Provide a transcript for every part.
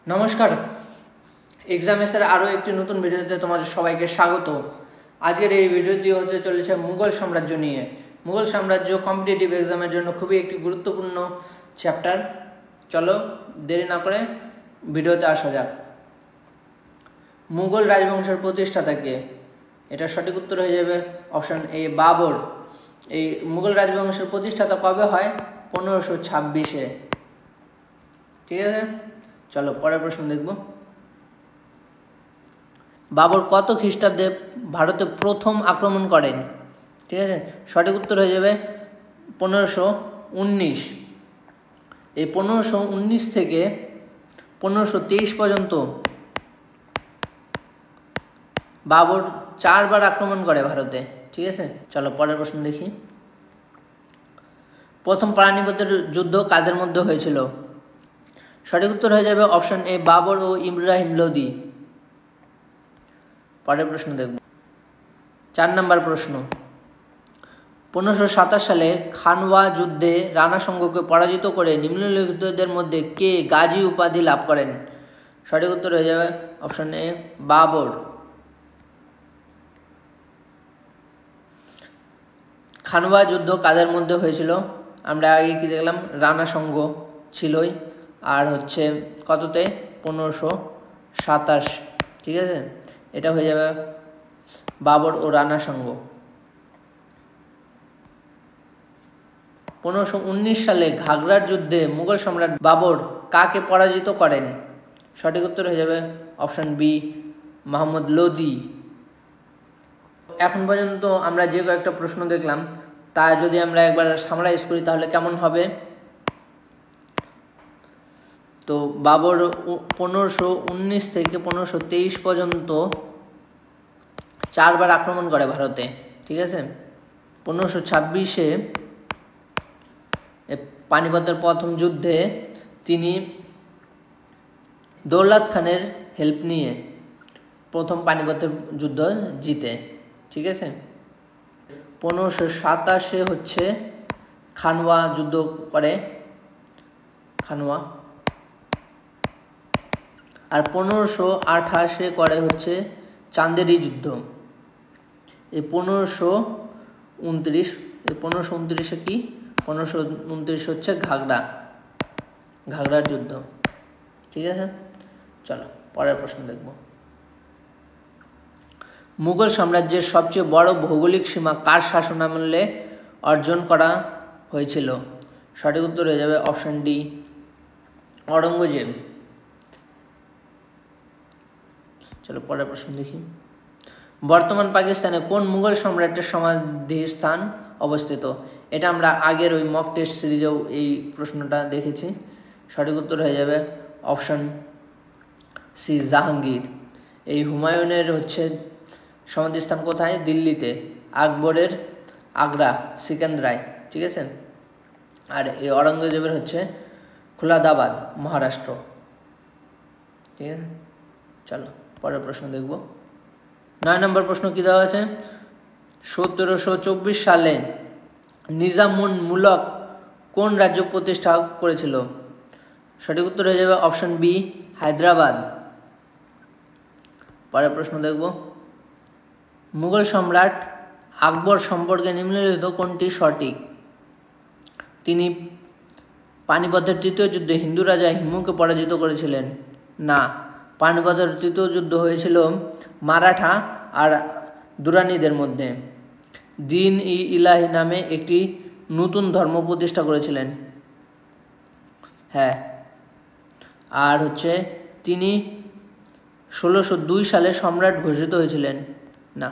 নমস্কার, এক্সামেসের আরও একটি নতুন ভিডিওতে তোমাদের সবাইকে স্বাগত। আজকের এই ভিডিওটি হতে চলেছে মুঘল সাম্রাজ্য নিয়ে। মুঘল সাম্রাজ্য কম্পিটিটিভ এক্সামের জন্য খুবই একটি গুরুত্বপূর্ণ চ্যাপ্টার। চলো দেরি না করে ভিডিওতে আসা যাক। মুঘল রাজবংশের প্রতিষ্ঠাতা কে? এটা সঠিক উত্তর হয়ে যাবে অপশন এ, বাবর। এই মুঘল রাজবংশের প্রতিষ্ঠাতা কবে হয়? 1526-এ। ঠিক আছে, চলো পরের প্রশ্ন দেখব। বাবর কত খ্রিস্টাব্দে ভারতে প্রথম আক্রমণ করেন? ঠিক আছে, সঠিক উত্তর হয়ে যাবে 1519। এই 1519 থেকে 1523 পর্যন্ত বাবর 4 বার আক্রমণ করে ভারতে। ঠিক আছে, চলো পরের প্রশ্ন দেখি। প্রথম পানিপথের যুদ্ধ কাদের মধ্যে হয়েছিল? সঠিক উত্তর হয়ে যাবে অপশন এ, বাবর ও ইব্রাহিম লোদি। পরের প্রশ্ন দেখব। 4 নম্বর প্রশ্ন। 1527 সালে খানওয়া যুদ্ধে রানা সংঘকে পরাজিত করে নিম্নলিখিতদের মধ্যে কে গাজী উপাধি লাভ করেন? সঠিক উত্তর হয়ে যাবে অপশন এ, বাবর। খানওয়া যুদ্ধ কাদের মধ্যে হয়েছিল? আমরা আগে কি দেখলাম, রানা সংঘ ছিলই, আর হচ্ছে কততে? 1527। ঠিক আছে, এটা হয়ে যাবে বাবর ও রানা সংঘ। 1519 সালে ঘাগরার যুদ্ধে মুঘল সম্রাট বাবর কাকে পরাজিত করেন? সঠিক উত্তর হয়ে যাবে অপশন বি, মোহাম্মদ লোদি। এখন পর্যন্ত আমরা যে কয়েকটা প্রশ্ন দেখলাম তা যদি আমরা একবার সামারাইজ করি তাহলে কেমন হবে? তো বাবর 1519 থেকে 1523 পর্যন্ত 4 বার আক্রমণ করে ভারতে। ঠিক আছে, 1526-এ পানিপথের প্রথম যুদ্ধে তিনি দৌলত খানের হেল্প নিয়ে প্রথম পানিপথের যুদ্ধ জিতে। ঠিক আছে, 1527-এ হচ্ছে খানওয়া যুদ্ধ করে, খানওয়া। আর 1528-এ করে হচ্ছে চান্দেরি যুদ্ধ। এই 1529-এ কি? 1529 হচ্ছে ঘাগড়ার যুদ্ধ। ঠিক আছে, চলো পরের প্রশ্ন দেখব। মুঘল সাম্রাজ্যের সবচেয়ে বড় ভৌগোলিক সীমা কার শাসনামলে অর্জন করা হয়েছিল? সঠিক উত্তর হয়ে যাবে অপশন ডি, অরঙ্গজেব। চলো পরের প্রশ্ন দেখি। বর্তমান পাকিস্তানে কোন মুঘল সম্রাটের সমাধিস্থান অবস্থিত? এটা আমরা আগের ওই মক টেস্ট সিরিজেও এই প্রশ্নটা দেখেছি। সঠিক উত্তর হয়ে যাবে অপশন সি, জাহাঙ্গীর। এই হুমায়ুনের হচ্ছে সমাধিস্থান কোথায়? দিল্লিতে। আকবরের আগ্রা, সিকান্দ্রায়। ঠিক আছে, আর এই অরঙ্গজেবের হচ্ছে খুলাদাবাদ, মহারাষ্ট্র। ঠিক আছে, চলো পরের প্রশ্ন দেখব। 9 নম্বর প্রশ্ন কি দেওয়া আছে? 1724 সালে নিজামুল মুলক কোন রাজ্য প্রতিষ্ঠা করেছিল? সঠিক উত্তর হয়ে যাবে অপশন বি, হায়দ্রাবাদ। পরের প্রশ্ন দেখব। মুঘল সম্রাট আকবর সম্পর্কে নিম্নলিখিত কোনটি সঠিক? তিনি পানিপথের তৃতীয় যুদ্ধে হিন্দু রাজা হিমুকে পরাজিত করেছিলেন। না, পানিপথের তৃতীয় যুদ্ধ হয়েছিল মারাঠা আর দুরানিদের মধ্যে। দিন ই ইলাহি নামে একটি নতুন ধর্ম প্রতিষ্ঠা করেছিলেন। হ্যাঁ, আর হচ্ছে তিনি 1602 সালে সম্রাট ঘোষিত হয়েছিলেন। না,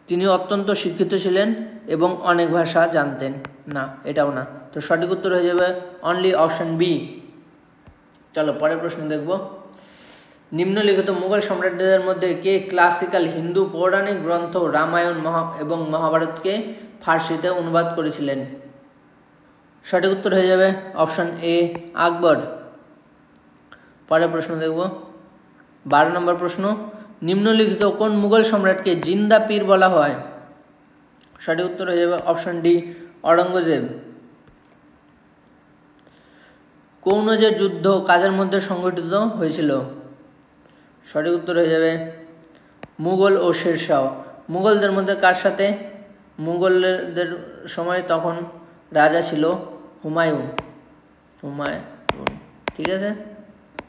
তিনি অত্যন্ত শিক্ষিত ছিলেন এবং অনেক ভাষা জানতেন। না, এটাও না। তো সঠিক উত্তর হয়ে যাবে অনলি অপশন বি। চলো পরের প্রশ্ন দেখব। নিম্নলিখিত মুঘল সম্রাটদের মধ্যে কে ক্লাসিক্যাল হিন্দু পৌরাণিক গ্রন্থ রামায়ণ এবং মহাভারতকে ফার্সিতে অনুবাদ করেছিলেন? সঠিক উত্তর হয়ে যাবে অপশন এ, আকবর। পরের প্রশ্ন দেখব। 12 নম্বর প্রশ্ন। নিম্নলিখিত কোন মুঘল সম্রাটকে জিন্দা পীর বলা হয়? সঠিক উত্তর হয়ে যাবে অপশন ডি, অরঙ্গজেব। কনৌজের যুদ্ধ কাদের মধ্যে সংঘটিত হয়েছিল? সঠিক উত্তর হয়ে যাবে মুঘল ও শেরশাহ। মুঘলদের মধ্যে কার সাথে? মুঘলদের সময় তখন রাজা ছিল হুমায়ুন। ঠিক আছে।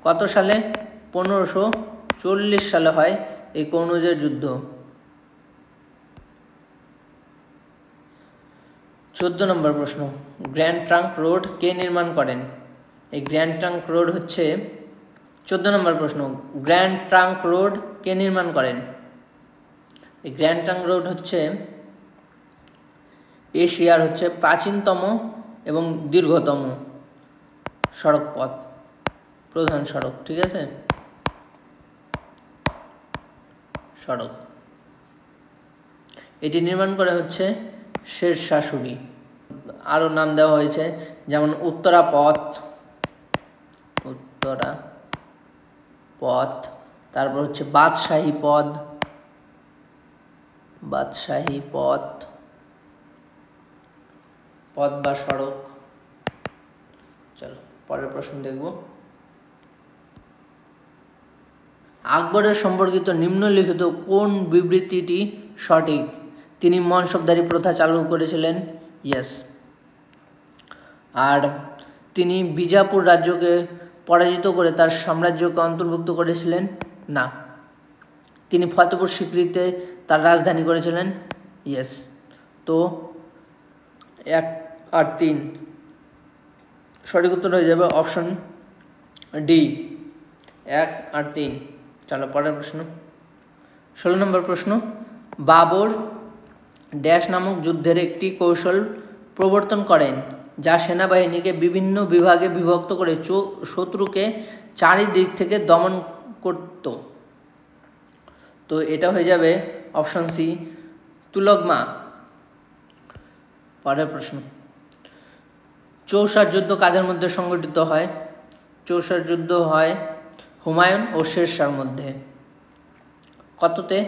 কত সালে? 1540 সালে হয় এই কনৌজের যুদ্ধ। 14 নম্বর প্রশ্ন, গ্র্যান্ড ট্রাঙ্ক রোড কে নির্মাণ করেন? এই গ্র্যান্ড ট্রাঙ্ক রোড হচ্ছে 14 নম্বর প্রশ্ন, গ্র্যান্ড ট্রাঙ্ক রোড কে নির্মাণ করেন? এই গ্র্যান্ড ট্রাঙ্ক রোড হচ্ছে এশিয়ার হচ্ছে প্রাচীনতম এবং দীর্ঘতম সড়ক পথ, প্রধান সড়ক। ঠিক আছে, সড়ক। এটি নির্মাণ করা হচ্ছে শেরশাহ সূরি। আরও নাম দেওয়া হয়েছে, যেমন উত্তরা পথ, তারপর হচ্ছে বাদশাহী পথ বা সড়ক। চলো পরের প্রশ্ন দেখব। আকবরের সম্পর্কিত নিম্নলিখিত কোন বিবৃতিটি সঠিক? তিনি মনসবদারি প্রথা চালু করেছিলেন। ইয়েস। আর তিনি বিজাপুর রাজ্যকে পরাজিত করে তার সাম্রাজ্যকে অন্তর্ভুক্ত করেছিলেন। না। তিনি ফতেপুর সিক্রিতে তার রাজধানী করেছিলেন। ইয়েস। তো 1 আর 3 সঠিক উত্তর হয়ে যাবে অপশন ডি, 1 আর 3। চলো পরের প্রশ্ন। 16 নম্বর প্রশ্ন, বাবর ড্যাশ নামক যুদ্ধের একটি কৌশল প্রবর্তন করেন যা সেনাবাহিনীকে বিভিন্ন বিভাগে বিভক্ত করে শত্রুকে চারিদিক থেকে দমন করত। তো এটা হয়ে যাবে অপশন সি, তুলগমা। পরের প্রশ্ন, চৌসার যুদ্ধ কাদের মধ্যে সংঘটিত হয়? চৌসার যুদ্ধ হয় হুমায়ুন ও শেরশাহর মধ্যে। কততে?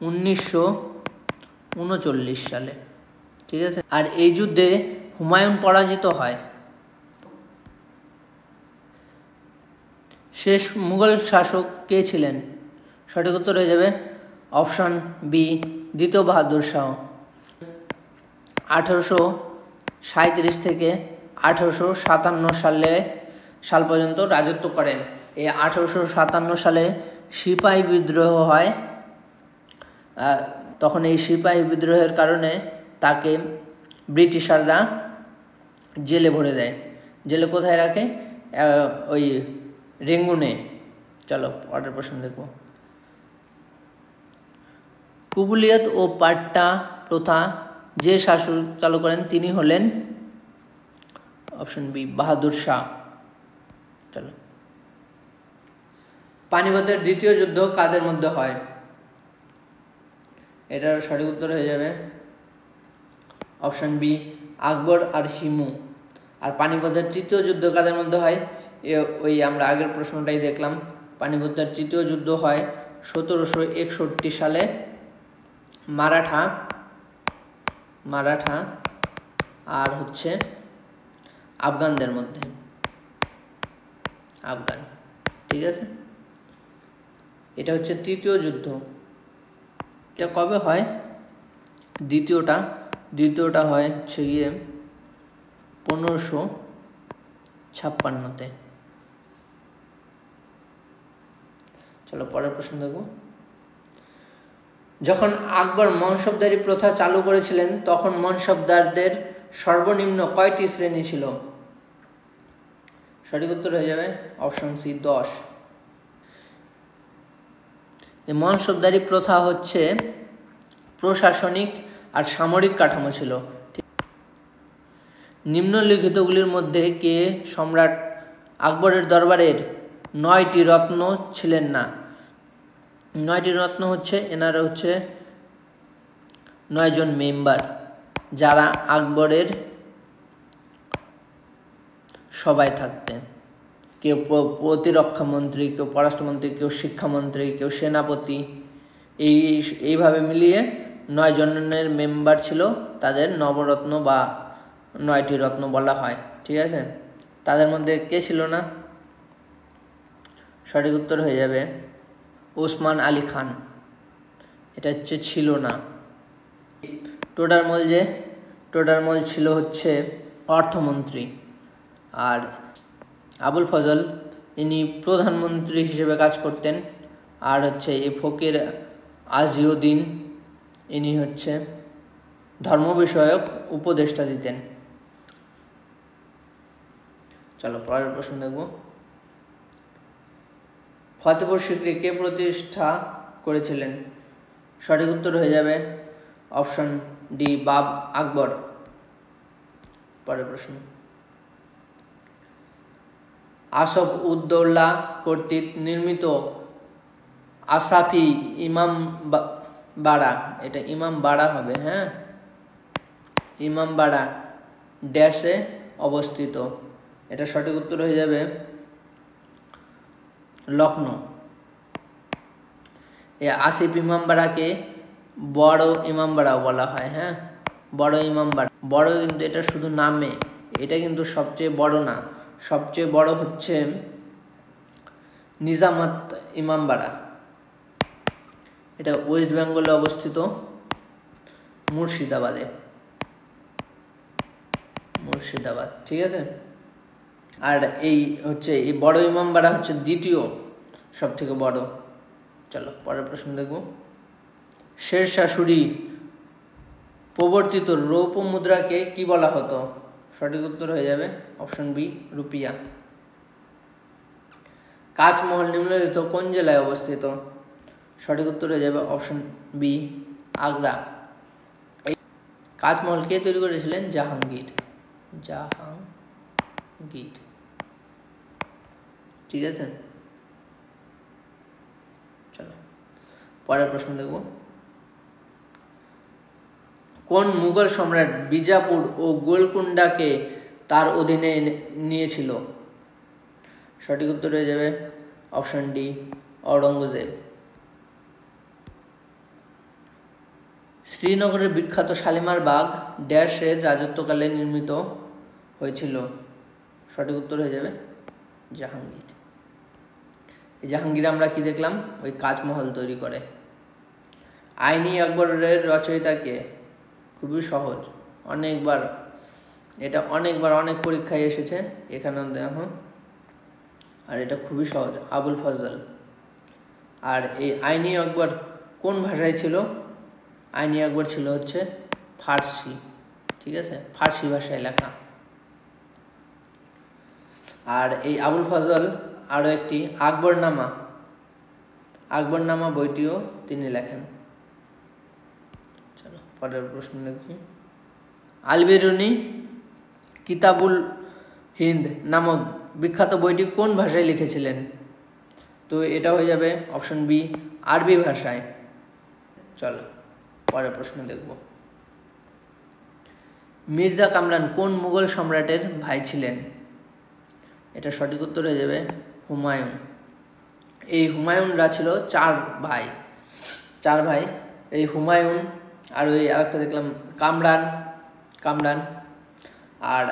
1939 সালে। ঠিক আছে। আর এই যুদ্ধে হুমায়ুন পরাজিত হয়। শেষ মুঘল শাসক কে ছিলেন? সঠিক উত্তর হয়ে যাবে অপশন বি, দ্বিতীয় বাহাদুর শাহ। 1837 থেকে 1857 সাল পর্যন্ত রাজত্ব করেন। এই 1857 সালে সিপাহী বিদ্রোহ হয়। তখন এই সিপাহী বিদ্রোহের কারণে তাকে ব্রিটিশাররা জেলে ভরে দেয়। জেলে কোথায় রাখে? ওই রেঙ্গুনে। চলো পরের প্রশ্ন দেখব। কুবুলিয়ত ও পাট্টা প্রথা যে শাসক চালু করেন তিনি হলেন অপশন বি, বাহাদুর শাহ। চলো, পানিপথের দ্বিতীয় যুদ্ধ কাদের মধ্যে হয়? এটার সঠিক উত্তর হয়ে যাবে অপশন বি, আকবর আর হিমু। আর পানিপথের তৃতীয় যুদ্ধ কাদের মধ্যে হয়? ওই আমরা আগের প্রশ্নটাই দেখলাম। পানিপথের তৃতীয় যুদ্ধ হয় 1761 সালে মারাঠা আর হচ্ছে আফগানদের মধ্যে। আফগান। ঠিক আছে, এটা হচ্ছে তৃতীয় যুদ্ধ। এটা কবে হয়? দ্বিতীয়টা হয় হচ্ছে গিয়ে 1556-তে। চলো পরের প্রশ্ন দেখব। যখন আকবর মনসবদারি প্রথা চালু করেছিলেন তখন মনসবদারদের সর্বনিম্ন কয়টি শ্রেণী ছিল? সঠিক উত্তর হয়ে যাবে অপশন সি, 10। এই মনসবদারি প্রথা হচ্ছে প্রশাসনিক আর সামরিক কাঠামো ছিল। নিম্নলিখিতগুলির মধ্যে কে সম্রাট আকবরের দরবারের 9টি রত্ন ছিলেন না? 9টি রত্ন হচ্ছে এনারা হচ্ছে 9 জন মেম্বার যারা আকবরের সবাই থাকতেন। কেউ প্রতিরক্ষা মন্ত্রী, কেউ পররাষ্ট্রমন্ত্রী, কেউ শিক্ষামন্ত্রী, কেউ সেনাপতি। এইভাবে মিলিয়ে 9 জনের মেম্বার ছিল, তাদের নবরত্ন বা 9টি রত্ন বলা হয়। ঠিক আছে। তাদের মধ্যে কে ছিল না? সঠিক উত্তর হয়ে যাবে ওসমান আলী খান। এটা হচ্ছে ছিল না। টোডারমল ছিল হচ্ছে অর্থমন্ত্রী, আর আবুল ফজল ইনি প্রধানমন্ত্রী হিসেবে কাজ করতেন। আর হচ্ছে এই ফকির আজিউদ্দিন ইনি হচ্ছে ধর্ম বিষয়ক উপদেষ্টা দিতেন। চলো পরের প্রশ্ন দেখব। ফতেপুর সিক্রি কে প্রতিষ্ঠা করেছিলেন? সঠিক উত্তর হয়ে যাবে অপশন ডি বাব আকবর। পরের প্রশ্ন, আসফ উদ্দৌলা কর্তৃক নির্মিত আসাফি ইমামবাড়া, এটা ইমামবাড়া হবে, হ্যাঁ, ইমামবাড়া ড্যাশে অবস্থিত। এটা সঠিক উত্তর হয়ে যাবে লখনৌ। এই আসিফ ইমামবাড়াকে বড় ইমামবাড়াও বলা হয়, হ্যাঁ, বড় ইমামবাড়া। বড় কিন্তু এটা শুধু নামে, এটা কিন্তু সবচেয়ে বড় না। সবচেয়ে বড় হচ্ছে নিজামাত ইমামবাড়া, এটা ওয়েস্ট বেঙ্গলে অবস্থিত, মুর্শিদাবাদে, মুর্শিদাবাদ, ঠিক আছে। আর এই হচ্ছে এই বড় ইমামবাড়া হচ্ছে দ্বিতীয় সব থেকে বড়। চলো পরের প্রশ্ন দেখব। শেরশাহ সূরি প্রবর্তিত রৌপ্য মুদ্রাকে কি বলা হতো? সঠিক উত্তর হয়ে যাবে অপশন বি রুপিয়া। কাঁচমহল নিম্নলিখিত কোন জেলায় অবস্থিত? সঠিক উত্তর হয়ে যাবে অপশন বি আগ্রা। কাঁচমহল কে তৈরি করেছিলেন? জাহাঙ্গীর, জাহাঙ্গীর, ঠিক আছে। চলো পরের প্রশ্ন দেখব। কোন মুঘল সম্রাট বিজাপুর ও গোলকুন্ডাকে তার অধীনে নিয়েছিল? সঠিক উত্তর হয়ে যাবে অপশন ডি অরঙ্গজেব। শ্রীনগরের বিখ্যাত শালিমার বাগ ড্যাশের রাজত্বকালে নির্মিত হয়েছিল? সঠিক উত্তর হয়ে যাবে জাহাঙ্গীর। এই জাহাঙ্গীর আমরা কি দেখলাম? ওই কাঁচমহল তৈরি করে। আইনি আকবরের রচয়িতাকে? খুবই সহজ, অনেকবার অনেক পরীক্ষায় এসেছে, এখানেও দেখো। আর এটা খুবই সহজ, আবুল ফজল। আর এই আইনি আকবর কোন ভাষায় ছিল? আইনি আকবর ছিল হচ্ছে ফার্সি, ঠিক আছে, ফার্সি ভাষায় লেখা। আর এই আবুল ফজল আরও একটি আকবরনামা বইটিও তিনি লেখেন। চলো পরের প্রশ্ন দেখি। আল-বিরুনি কিতাবুল হিন্দ নামক বিখ্যাত বইটি কোন ভাষায় লিখেছিলেন? তো এটা হয়ে যাবে অপশন বি আরবি ভাষায়। চলো পরের প্রশ্ন দেখব। মির্জা কামরান কোন মুঘল সম্রাটের ভাই ছিলেন? এটা সঠিক উত্তর হয়ে যাবে হুমায়ুন। এই হুমায়ুনরা ছিল চার ভাই। এই হুমায়ুন আর ওই আরেকটা দেখলাম কামরান আর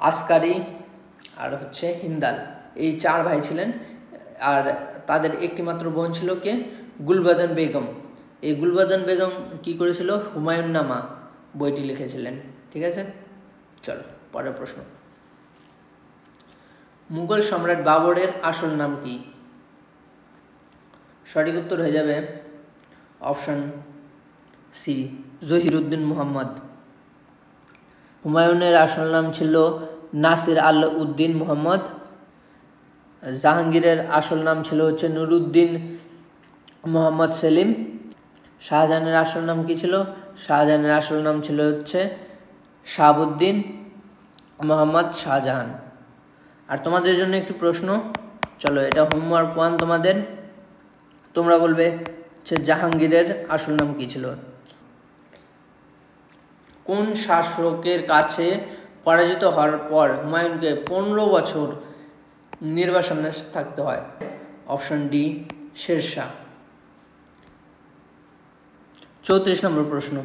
আসকারি আর হচ্ছে হিন্দাল, এই চার ভাই ছিলেন। আর তাদের একটি মাত্র বোন ছিল কে? গুলবাদন বেগম। এই গুলবাদন বেগম কি করেছিল? হুমায়ুন নামা বইটি লিখেছিলেন, ঠিক আছে। চলো পরের প্রশ্ন। মুঘল সম্রাট বাবরের আসল নাম কি? সঠিক উত্তর হয়ে যাবে অপশন সি জহিরুদ্দিন মুহাম্মদ। হুমায়ুনের আসল নাম ছিল নাসির আল উদ্দিন মুহাম্মদ। জাহাঙ্গীরের আসল নাম ছিল হচ্ছে নুরুদ্দিন মোহাম্মদ সেলিম। শাহজাহানের আসল নাম কি ছিল? শাহজাহানের আসল নাম ছিল হচ্ছে শাহাবুদ্দিন মোহাম্মদ শাহজাহান। আর তোমাদের জন্য একটি প্রশ্ন, চলো এটা হোমওয়ার্ক 1 তোমাদের। তোমরা বলবে যে জাহাঙ্গীরের আসল নাম কি ছিল? কোন শাসকের কাছে পরাজিত হওয়ার পর হুমায়ুনকে 15 বছর নির্বাসনে থাকতে হয়? Option D Sher Shah. 34 নম্বর প্রশ্ন।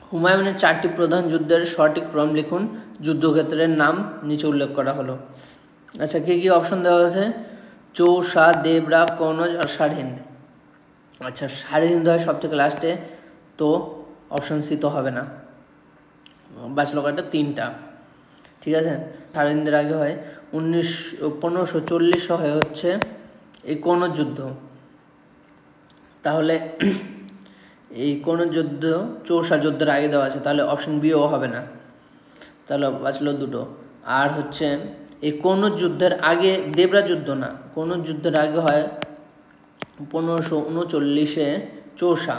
হুমায়ুনের 4টি প্রধান যুদ্ধের সঠিক ক্রম লিখুন যুদ্ধক্ষেত্রের নাম নিচে উল্লেখ করা হলো। আচ্ছা, কী কী অপশন দেওয়া আছে? চৌসা, দেবরা, কনৌজ আর সারহিন্দ। আচ্ছা, সারহিন্দ হয় সব থেকে লাস্টে, তো অপশন সি তো হবে না, বাঁচলো কয়টা? 3টা। ঠিক আছে, সারহিন্দের আগে হয় 1540 হয়ে হচ্ছে এই কনৌজ যুদ্ধ। তাহলে এই কনৌজ যুদ্ধ চৌসা যুদ্ধের আগে দেওয়া আছে, তাহলে অপশন বিও হবে না, তাহলে বাঁচলো 2টো। আর হচ্ছে এই কনৌজ যুদ্ধের আগে দেবরা যুদ্ধ না, কনৌজ যুদ্ধের আগে হয় 1539 চৌসা,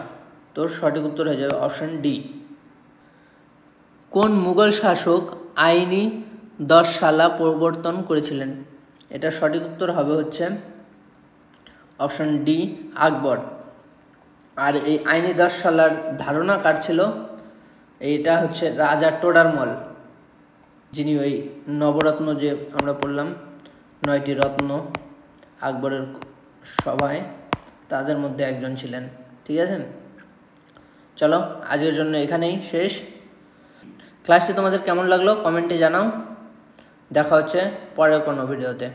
তো সঠিক উত্তর হয়ে যাবে অপশন ডি। কোন মুঘল শাসক আইনি 10 সালা প্রবর্তন করেছিলেন? এটা সঠিক উত্তর হবে হচ্ছে অপশন ডি, আকবর। আর এই আইনি 10 সালার ধারণা কার ছিল? এইটা হচ্ছে রাজা টোডারমল, যিনি ওই নবরত্ন যে আমরা পড়লাম 9টি রত্ন আকবরের সভায়, তাদের মধ্যে একজন ছিলেন। ঠিক আছে, চলো আজকের জন্য এখানেই শেষ। ক্লাসটি তোমাদের কেমন লাগলো কমেন্টে জানাও। দেখা হচ্ছে পরের কোনো ভিডিওতে।